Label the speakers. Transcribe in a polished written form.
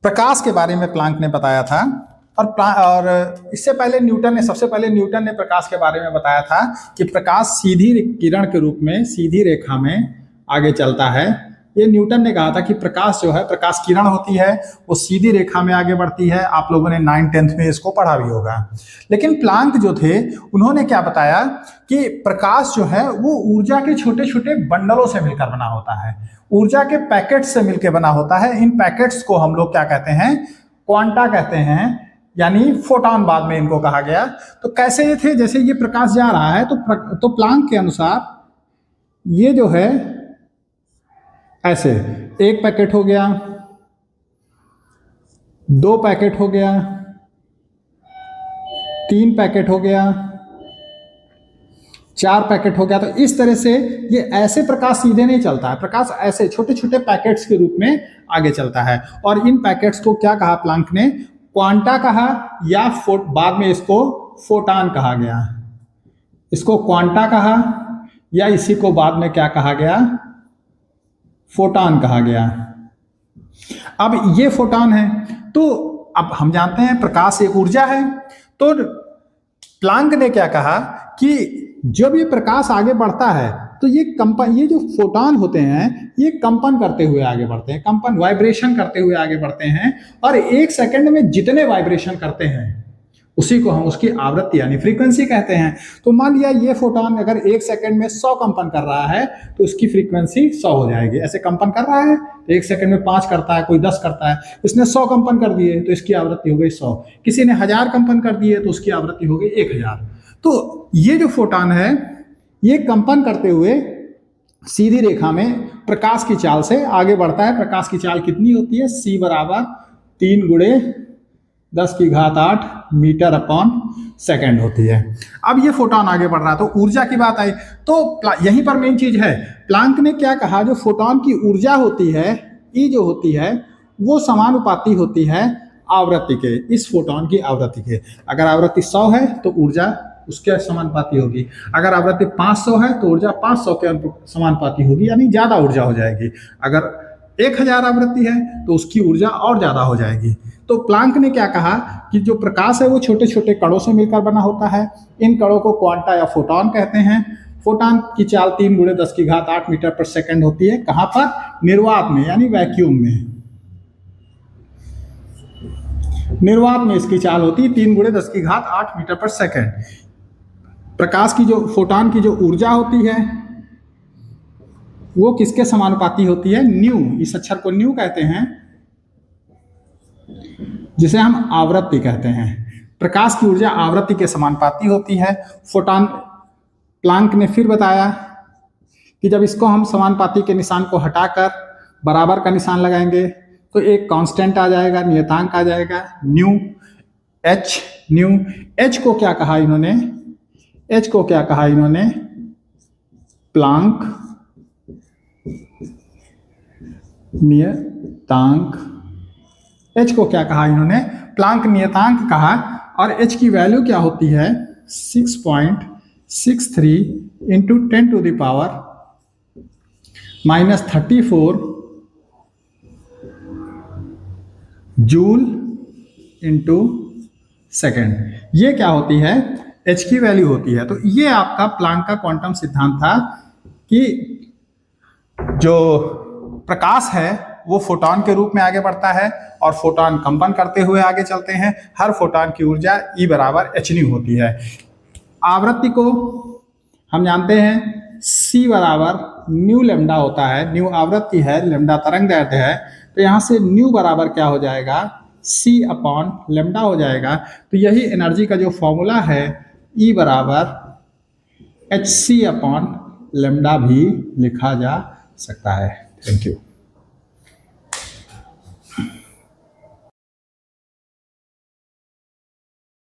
Speaker 1: प्रकाश के बारे में प्लांक ने बताया था और इससे पहले सबसे पहले न्यूटन ने प्रकाश के बारे में बताया था कि प्रकाश सीधी किरण के रूप में सीधी रेखा में आगे चलता है। ये न्यूटन ने कहा था कि प्रकाश जो है, प्रकाश किरण होती है, वो सीधी रेखा में आगे बढ़ती है। आप लोगों ने 9th-10th में इसको पढ़ा भी होगा। लेकिन प्लांक जो थे, उन्होंने क्या बताया कि प्रकाश जो है वो ऊर्जा के छोटे छोटे बंडलों से मिलकर बना होता है, ऊर्जा के पैकेट्स से मिलकर बना होता है। इन पैकेट्स को हम लोग क्या कहते हैं? क्वांटा कहते हैं, यानी फोटॉन बाद में इनको कहा गया। तो कैसे ये थे? जैसे ये प्रकाश जा रहा है तो प्लांक के अनुसार ये जो है ऐसे, एक पैकेट हो गया, दो पैकेट हो गया, तीन पैकेट हो गया, चार पैकेट हो गया। तो इस तरह से ये ऐसे प्रकाश सीधे नहीं चलता है, प्रकाश ऐसे छोटे छोटे पैकेट्स के रूप में आगे चलता है। और इन पैकेट्स को क्या कहा प्लांक ने? क्वांटा कहा, या बाद में इसको फोटॉन कहा गया। इसको क्वांटा कहा, या इसी को बाद में क्या कहा गया? फोटॉन कहा गया। अब ये फोटॉन है, तो अब हम जानते हैं प्रकाश एक ऊर्जा है। तो प्लांक ने क्या कहा कि जब ये प्रकाश आगे बढ़ता है तो ये जो फोटॉन होते हैं ये कंपन करते हुए आगे बढ़ते हैं, कंपन वाइब्रेशन करते हुए आगे बढ़ते हैं। और एक सेकंड में जितने वाइब्रेशन करते हैं उसी को हम उसकी आवृत्ति यानी फ्रीक्वेंसी कहते हैं। तो मान लिया ये फोटॉन अगर एक सेकंड में 100 कंपन कर रहा है तो उसकी फ्रीक्वेंसी 100 हो जाएगी। ऐसे कंपन कर रहा है तो एक सेकंड में 5 करता है, कोई 10 करता है, इसने 100 कंपन कर दिए तो इसकी आवृत्ति हो गई 100। किसी ने 1000 कंपन कर दिए तो उसकी आवृत्ति हो गई 1000। तो ये जो फोटॉन है ये कंपन करते हुए सीधी रेखा में प्रकाश की चाल से आगे बढ़ता है। प्रकाश की चाल कितनी होती है? c बराबर 3 × 10⁸ मीटर अपॉन सेकेंड होती है। अब ये फोटॉन आगे बढ़ रहा है तो ऊर्जा की बात आई, तो यहीं पर मेन चीज है। प्लांक ने क्या कहा? जो फोटॉन की ऊर्जा होती है, ई जो होती है, वो समानुपाती होती है आवृत्ति के, इस फोटॉन की आवृत्ति के। अगर आवृत्ति 100 है तो ऊर्जा उसके समानुपाती होगी, अगर आवृत्ति 500 है तो ऊर्जा 500 के समानुपाती होगी, यानी ज्यादा ऊर्जा हो जाएगी। अगर 1000 आवृत्ति है तो उसकी ऊर्जा और ज्यादा हो जाएगी। तो प्लांक ने क्या कहा कि जो प्रकाश है वो छोटे छोटे कणों से मिलकर बना होता है। इन कणों को क्वांटा या फोटॉन कहते हैं। फोटॉन की चाल 3 × 10⁸ मीटर पर सेकंड होती है। कहां पर? निर्वात में, यानी वैक्यूम में। निर्वात में इसकी चाल होती है 3 × 10⁸ मीटर पर सेकंड। प्रकाश की जो फोटॉन की जो ऊर्जा होती है वो किसके समानुपाती होती है? न्यू। इस अक्षर को न्यू कहते हैं, जिसे हम आवृत्ति कहते हैं। प्रकाश की ऊर्जा आवृत्ति के समानुपाती होती है। फोटॉन, प्लांक ने फिर बताया कि जब इसको हम समानुपाती के निशान को हटाकर बराबर का निशान लगाएंगे तो एक कांस्टेंट आ जाएगा, नियतांक आ जाएगा, न्यू, एच। न्यू एच को क्या कहा इन्होंने? एच को क्या कहा इन्होंने? प्लांक नियतांक। एच को क्या कहा इन्होंने? प्लांक नियतांक कहा। और एच की वैल्यू क्या होती है? 6.63 × 10⁻⁻34 जूल इंटू सेकेंड। ये क्या होती है? एच की वैल्यू होती है। तो ये आपका प्लांक का क्वांटम सिद्धांत था कि जो प्रकाश है वो फोटॉन के रूप में आगे बढ़ता है और फोटॉन कंपन करते हुए आगे चलते हैं। हर फोटॉन की ऊर्जा E बराबर hν होती है। आवृत्ति को हम जानते हैं C बराबर न्यू लैम्डा होता है। न्यू आवृत्ति है, लैम्डा तरंग दैर्ध्य है, तो यहाँ से न्यू बराबर क्या हो जाएगा? C अपॉन लैम्डा हो जाएगा। तो यही एनर्जी का जो फॉर्मूला है E बराबर hc अपॉन लैम्डा भी लिखा जा सकता है। Thank you.